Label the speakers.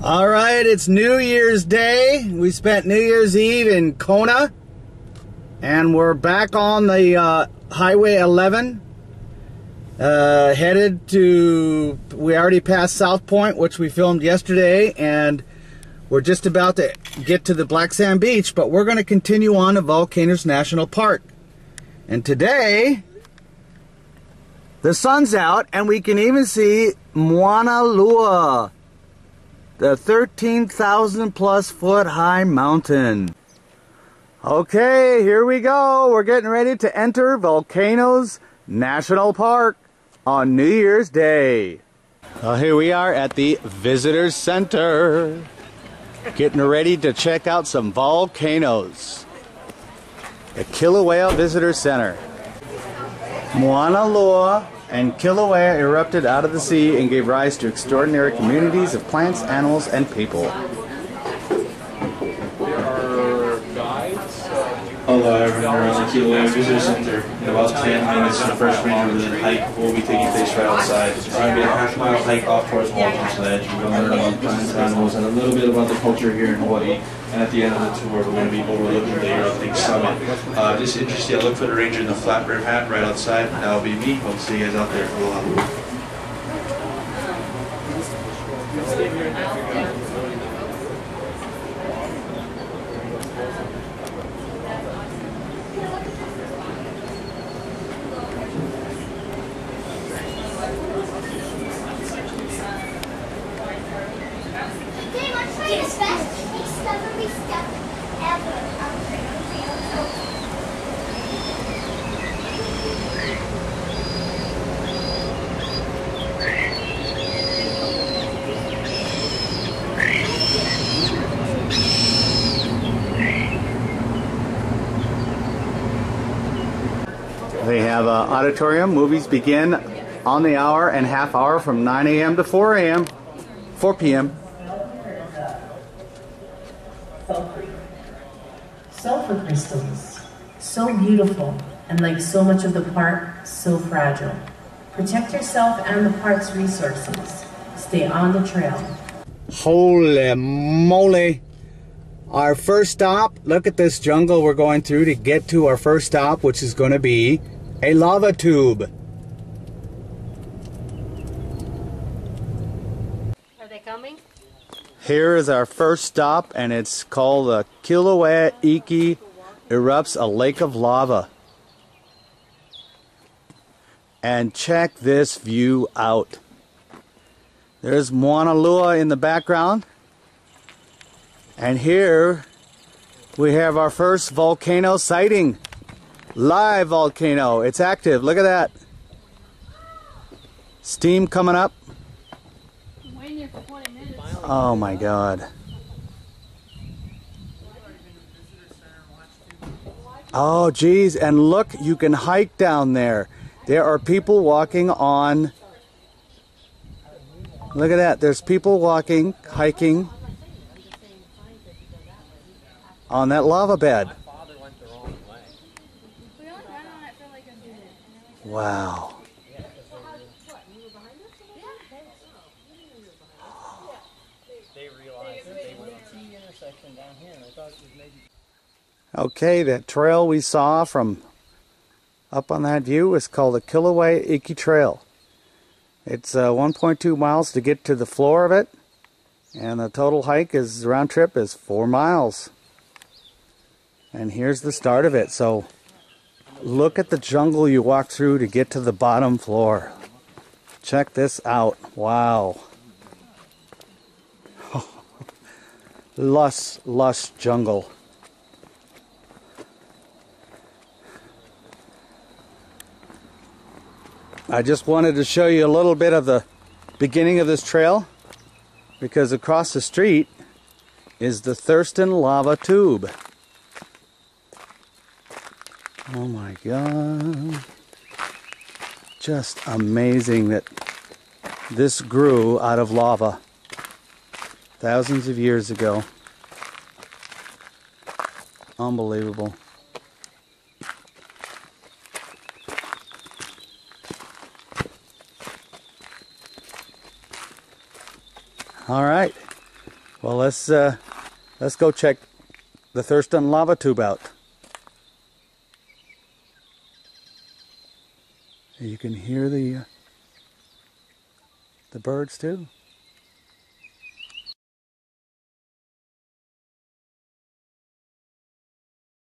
Speaker 1: All right, it's New Year's Day. We spent New Year's Eve in Kona, and we're back on the Highway 11, headed to, we already passed South Point, which we filmed yesterday, and we're just about to get to the Black Sand Beach, but we're going to continue on to Volcanoes National Park. And today, the sun's out, and we can even see Mauna Loa, the 13,000 plus foot high mountain. Okay, here we go. We're getting ready to enter Volcanoes National Park on New Year's Day. Here we are at the Visitor Center, getting ready to check out some volcanoes. The Kilauea Visitor Center. Mauna Loa and Kilauea erupted out of the sea and gave rise to extraordinary communities of plants, animals, and people.
Speaker 2: There are guides.
Speaker 3: Hello everyone, we're on the Kilauea Visitor Center. In about 10 minutes, the first ranger related hike will be taking place right outside. It's going to be a half-mile hike off towards Walton's Ledge. We're going to learn about plants, animals, and a little bit about the culture here in Hawaii. And at the end of the tour, we're going to be overlooking the Earth Lake Summit. Just interested, I look for the ranger in the flat brim hat right outside. That'll be me. Hope to see you guys out there. Aloha.
Speaker 1: They have an auditorium. Movies begin on the hour and half hour from 9 a.m. to 4 p.m.
Speaker 4: Sulfur crystals, so beautiful, and like so much of the park, so fragile. Protect yourself and the park's resources. Stay on the trail.
Speaker 1: Holy moly! Our first stop, look at this jungle we're going through to get to our first stop, which is going to be a lava tube.
Speaker 5: Are they coming?
Speaker 1: Here is our first stop, and it's called the Kilauea Iki Erupts a Lake of Lava. And check this view out. There's Mauna Loa in the background. And here we have our first volcano sighting. Live volcano. It's active. Look at that. Steam coming up.
Speaker 5: I'm waiting here for 20 minutes.
Speaker 1: Oh my God. Oh geez, and look, you can hike down there. There are people walking on, look at that, there's people walking, hiking on that lava bed. Wow. Okay, that trail we saw from up on that view is called the Kilauea Iki Trail. It's 1.2 miles to get to the floor of it, and the total hike is, round trip is 4 miles. And here's the start of it. So look at the jungle you walk through to get to the bottom floor. Check this out. Wow. Lush jungle. I just wanted to show you a little bit of the beginning of this trail, because across the street is the Thurston Lava Tube. Oh my God. Just amazing that this grew out of lava thousands of years ago. Unbelievable. All right, Well, let's go check the Thurston lava tube out. You can hear the birds too.